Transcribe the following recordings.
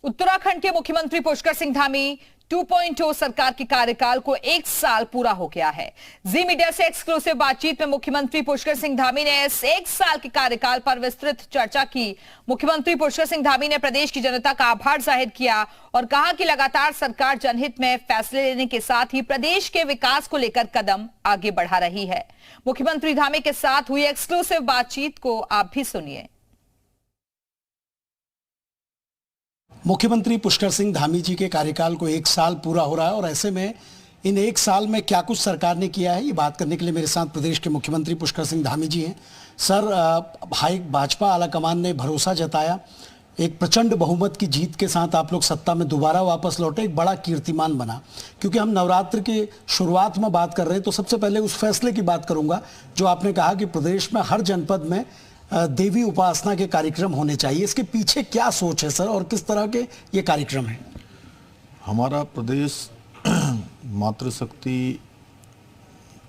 उत्तराखंड के मुख्यमंत्री पुष्कर सिंह धामी 2.0 सरकार के कार्यकाल को 1 साल पूरा हो गया है। जी मीडिया से एक्सक्लूसिव बातचीत में मुख्यमंत्री पुष्कर सिंह धामी ने इस 1 साल के कार्यकाल पर विस्तृत चर्चा की। मुख्यमंत्री पुष्कर सिंह धामी ने प्रदेश की जनता का आभार जाहिर किया और कहा कि लगातार सरकार जनहित में फैसले लेने के साथ ही प्रदेश के विकास को लेकर कदम आगे बढ़ा रही है। मुख्यमंत्री धामी के साथ हुई एक्सक्लूसिव बातचीत को आप भी सुनिए। मुख्यमंत्री पुष्कर सिंह धामी जी के कार्यकाल को 1 साल पूरा हो रहा है और ऐसे में इन 1 साल में क्या कुछ सरकार ने किया है, ये बात करने के लिए मेरे साथ प्रदेश के मुख्यमंत्री पुष्कर सिंह धामी जी हैं। सर, भाजपा आलाकमान ने भरोसा जताया, एक प्रचंड बहुमत की जीत के साथ आप लोग सत्ता में दोबारा वापस लौटे, एक बड़ा कीर्तिमान बना। क्योंकि हम नवरात्र के शुरुआत में बात कर रहे हैं तो सबसे पहले उस फैसले की बात करूंगा जो आपने कहा कि प्रदेश में हर जनपद में देवी उपासना के कार्यक्रम होने चाहिए। इसके पीछे क्या सोच है सर और किस तरह के ये कार्यक्रम हैं? हमारा प्रदेश मातृशक्ति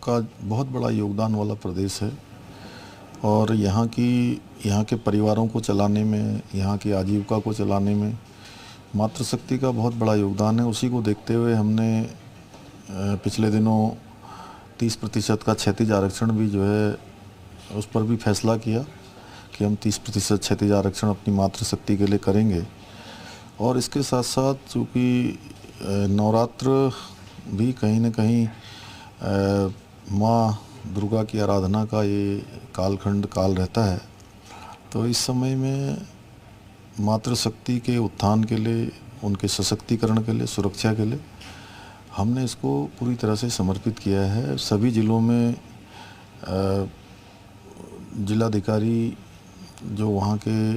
का बहुत बड़ा योगदान वाला प्रदेश है और यहाँ के परिवारों को चलाने में, यहाँ की आजीविका को चलाने में मातृशक्ति का बहुत बड़ा योगदान है। उसी को देखते हुए हमने पिछले दिनों 30% का क्षैतिज आरक्षण भी जो है उस पर भी फैसला किया कि हम 30% क्षैतिज आरक्षण अपनी मातृशक्ति के लिए करेंगे। और इसके साथ साथ चूँकि नवरात्र भी कहीं न कहीं माँ दुर्गा की आराधना का ये कालखंड काल रहता है, तो इस समय में मातृशक्ति के उत्थान के लिए, उनके सशक्तिकरण के लिए, सुरक्षा के लिए हमने इसको पूरी तरह से समर्पित किया है। सभी ज़िलों में जिलाधिकारी जो वहाँ के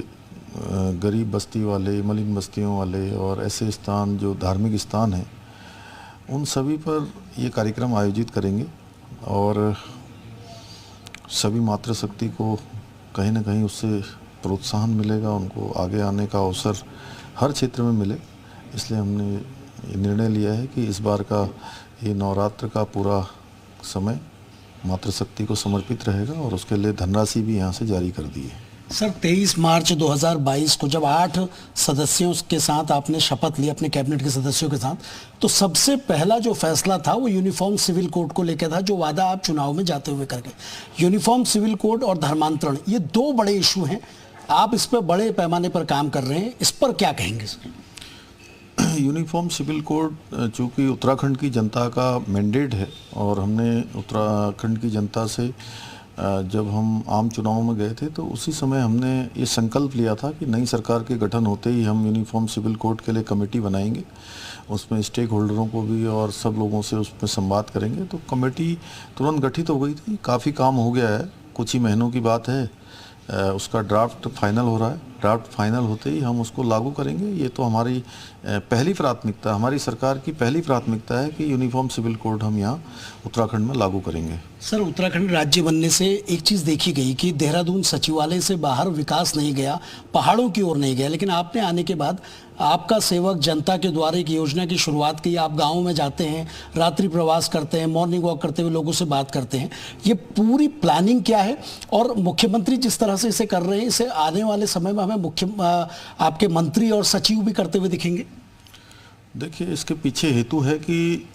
गरीब बस्ती वाले, मलिन बस्तियों वाले और ऐसे स्थान जो धार्मिक स्थान हैं, उन सभी पर ये कार्यक्रम आयोजित करेंगे और सभी मातृशक्ति को कहीं ना कहीं उससे प्रोत्साहन मिलेगा, उनको आगे आने का अवसर हर क्षेत्र में मिले। इसलिए हमने ये निर्णय लिया है कि इस बार का ये नवरात्र का पूरा समय मातृशक्ति को समर्पित रहेगा और उसके लिए धनराशि भी यहाँ से जारी कर दी है। सर, 23 मार्च 2022 को जब 8 सदस्यों के साथ आपने शपथ ली, अपने कैबिनेट के सदस्यों के साथ, तो सबसे पहला जो फैसला था वो यूनिफॉर्म सिविल कोड को लेकर था, जो वादा आप चुनाव में जाते हुए कर गए। यूनिफॉर्म सिविल कोड और धर्मांतरण, ये 2 बड़े इशू हैं। आप इस पर बड़े पैमाने पर काम कर रहे हैं, इस पर क्या कहेंगे सर? यूनिफॉर्म सिविल कोड चूँकि उत्तराखंड की जनता का मैंडेट है और हमने उत्तराखंड की जनता से जब हम आम चुनाव में गए थे तो उसी समय हमने ये संकल्प लिया था कि नई सरकार के गठन होते ही हम यूनिफॉर्म सिविल कोड के लिए कमेटी बनाएंगे, उसमें स्टेक होल्डरों को भी और सब लोगों से उसमें संवाद करेंगे। तो कमेटी तुरंत गठित हो गई थी, काफ़ी काम हो गया है, कुछ ही महीनों की बात है। उसका ड्राफ्ट फाइनल हो रहा है, ड्राफ्ट फाइनल होते ही हम उसको लागू करेंगे। ये तो हमारी पहली प्राथमिकता, हमारी सरकार की पहली प्राथमिकता है कि यूनिफॉर्म सिविल कोड हम यहाँ उत्तराखंड में लागू करेंगे। सर, उत्तराखंड राज्य बनने से एक चीज़ देखी गई कि देहरादून सचिवालय से बाहर विकास नहीं गया, पहाड़ों की ओर नहीं गया, लेकिन आपने आने के बाद आपका सेवक जनता के द्वारा एक योजना की शुरुआत की। आप गाँव में जाते हैं, रात्रि प्रवास करते हैं, मॉर्निंग वॉक करते हुए लोगों से बात करते हैं। ये पूरी प्लानिंग क्या है और मुख्यमंत्री जिस तरह से इसे कर रहे हैं, इसे आने वाले समय में हमें आपके मंत्री और सचिव भी करते हुए दिखेंगे? देखिए, इसके पीछे हेतु है कि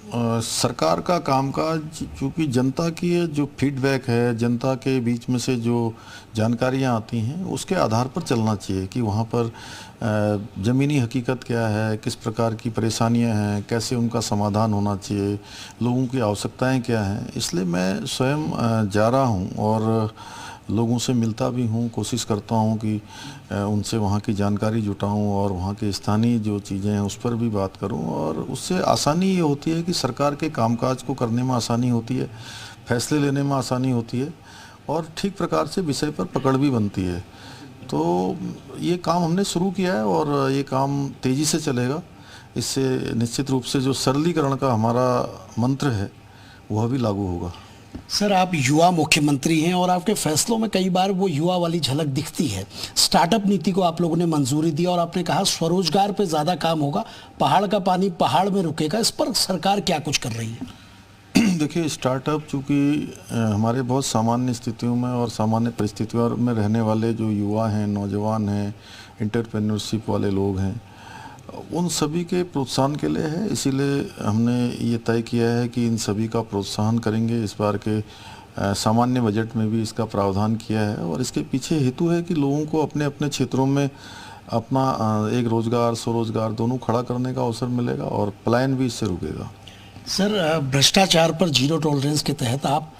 सरकार का कामकाज चूँकि जनता की जो फीडबैक है, जनता के बीच में से जो जानकारियाँ आती हैं उसके आधार पर चलना चाहिए कि वहाँ पर ज़मीनी हकीकत क्या है, किस प्रकार की परेशानियाँ हैं, कैसे उनका समाधान होना चाहिए, लोगों की आवश्यकताएं क्या हैं। इसलिए मैं स्वयं जा रहा हूँ और लोगों से मिलता भी हूँ, कोशिश करता हूँ कि उनसे वहाँ की जानकारी जुटाऊँ और वहाँ के स्थानीय जो चीज़ें हैं उस पर भी बात करूँ। और उससे आसानी ये होती है कि सरकार के कामकाज को करने में आसानी होती है, फैसले लेने में आसानी होती है और ठीक प्रकार से विषय पर पकड़ भी बनती है। तो ये काम हमने शुरू किया है और ये काम तेज़ी से चलेगा। इससे निश्चित रूप से जो सरलीकरण का हमारा मंत्र है वह भी लागू होगा। सर, आप युवा मुख्यमंत्री हैं और आपके फैसलों में कई बार वो युवा वाली झलक दिखती है। स्टार्टअप नीति को आप लोगों ने मंजूरी दी और आपने कहा स्वरोजगार पे ज़्यादा काम होगा, पहाड़ का पानी पहाड़ में रुकेगा। इस पर सरकार क्या कुछ कर रही है? देखिए, स्टार्टअप चूँकि हमारे बहुत सामान्य स्थितियों में और सामान्य परिस्थितियों में रहने वाले जो युवा हैं, नौजवान हैं, एंटरप्रेन्योरशिप वाले लोग हैं, उन सभी के प्रोत्साहन के लिए है, इसीलिए हमने ये तय किया है कि इन सभी का प्रोत्साहन करेंगे। इस बार के सामान्य बजट में भी इसका प्रावधान किया है और इसके पीछे हेतु है कि लोगों को अपने अपने क्षेत्रों में अपना एक रोजगार स्वरोजगार दोनों खड़ा करने का अवसर मिलेगा और पलायन भी इससे रुकेगा। सर, भ्रष्टाचार पर जीरो टॉलरेंस के तहत आप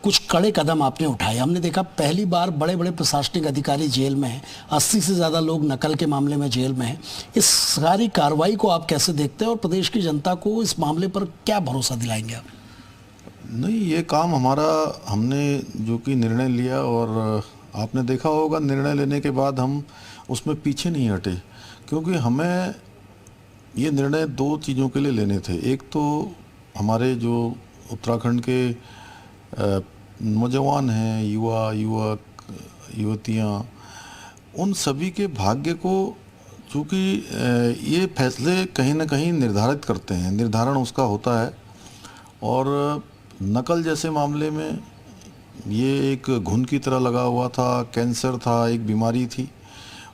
कुछ कड़े कदम आपने उठाए। हमने देखा पहली बार बड़े बड़े प्रशासनिक अधिकारी जेल में हैं, 80 से ज़्यादा लोग नकल के मामले में जेल में हैं। इस सारी कार्रवाई को आप कैसे देखते हैं और प्रदेश की जनता को इस मामले पर क्या भरोसा दिलाएंगे आप? नहीं, ये काम हमारा हमने जो कि निर्णय लिया और आपने देखा होगा निर्णय लेने के बाद हम उसमें पीछे नहीं हटे, क्योंकि हमें ये निर्णय दो चीज़ों के लिए लेने थे। एक तो हमारे जो उत्तराखंड के नौजवान हैं, युवक युवतियाँ, उन सभी के भाग्य को, चूँकि ये फैसले कहीं ना कहीं निर्धारित करते हैं, निर्धारण उसका होता है। और नकल जैसे मामले में ये एक घुन की तरह लगा हुआ था, कैंसर था, एक बीमारी थी,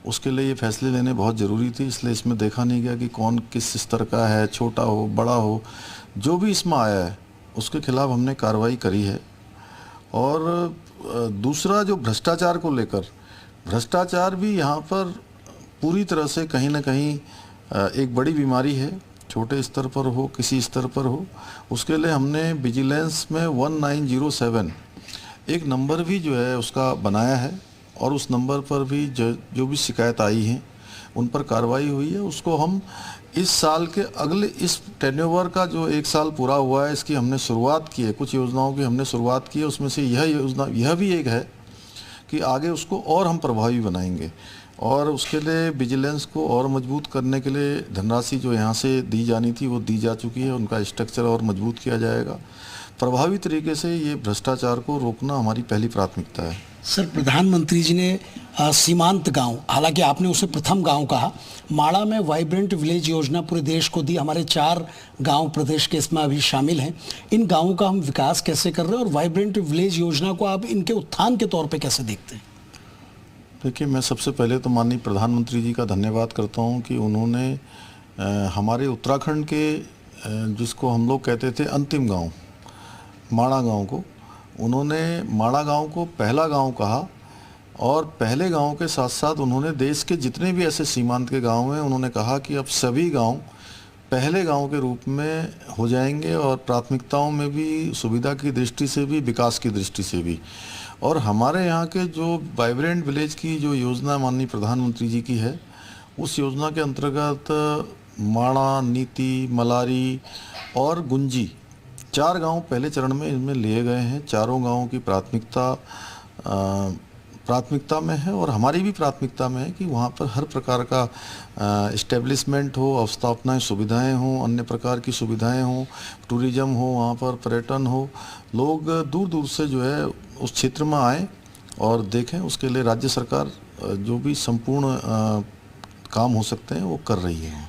उसके लिए ये फैसले लेने बहुत ज़रूरी थी। इसलिए इसमें देखा नहीं गया कि कौन किस स्तर का है, छोटा हो बड़ा हो, जो भी इसमें आया है उसके खिलाफ हमने कार्रवाई करी है। और दूसरा जो भ्रष्टाचार को लेकर, भ्रष्टाचार भी यहाँ पर पूरी तरह से कहीं ना कहीं एक बड़ी बीमारी है, छोटे स्तर पर हो किसी स्तर पर हो। उसके लिए हमने विजिलेंस में 1907 एक नंबर भी जो है उसका बनाया है और उस नंबर पर भी जो भी शिकायत आई है उन पर कार्रवाई हुई है। उसको हम इस साल के अगले इस टेन्योवर का जो एक साल पूरा हुआ है इसकी हमने शुरुआत की है, कुछ योजनाओं की हमने शुरुआत की है। उसमें से यह योजना यह भी एक है कि आगे उसको और हम प्रभावी बनाएंगे और उसके लिए विजिलेंस को और मजबूत करने के लिए धनराशि जो यहाँ से दी जानी थी वो दी जा चुकी है, उनका स्ट्रक्चर और मजबूत किया जाएगा। प्रभावी तरीके से ये भ्रष्टाचार को रोकना हमारी पहली प्राथमिकता है। सर, प्रधानमंत्री जी ने सीमांत गांव, हालांकि आपने उसे प्रथम गांव कहा, माड़ा में वाइब्रेंट विलेज योजना पूरे देश को दी। हमारे 4 गांव प्रदेश के इसमें अभी शामिल हैं। इन गांवों का हम विकास कैसे कर रहे हैं और वाइब्रेंट विलेज योजना को आप इनके उत्थान के तौर पे कैसे देखते हैं? देखिए, मैं सबसे पहले तो माननीय प्रधानमंत्री जी का धन्यवाद करता हूं कि उन्होंने हमारे उत्तराखंड के जिसको हम लोग कहते थे अंतिम गांव, माड़ा गांव को, उन्होंने माड़ा गांव को पहला गांव कहा और पहले गांव के साथ साथ उन्होंने देश के जितने भी ऐसे सीमांत के गांव हैं उन्होंने कहा कि अब सभी गांव पहले गांव के रूप में हो जाएंगे और प्राथमिकताओं में भी, सुविधा की दृष्टि से भी, विकास की दृष्टि से भी। और हमारे यहाँ के जो वाइब्रेंट विलेज की जो योजना माननीय प्रधानमंत्री जी की है, उस योजना के अंतर्गत माड़ा, नीति, मलारी और गुंजी 4 गांव पहले चरण में इनमें लिए गए हैं। चारों गांवों की प्राथमिकता में है और हमारी भी प्राथमिकता में है कि वहाँ पर हर प्रकार का इस्टेब्लिशमेंट हो, अवस्थापनाएं, सुविधाएं हों, अन्य प्रकार की सुविधाएं हों, टूरिज्म हो, वहाँ पर पर्यटन हो, लोग दूर दूर से जो है उस क्षेत्र में आएँ और देखें। उसके लिए राज्य सरकार जो भी संपूर्ण काम हो सकते हैं वो कर रही है।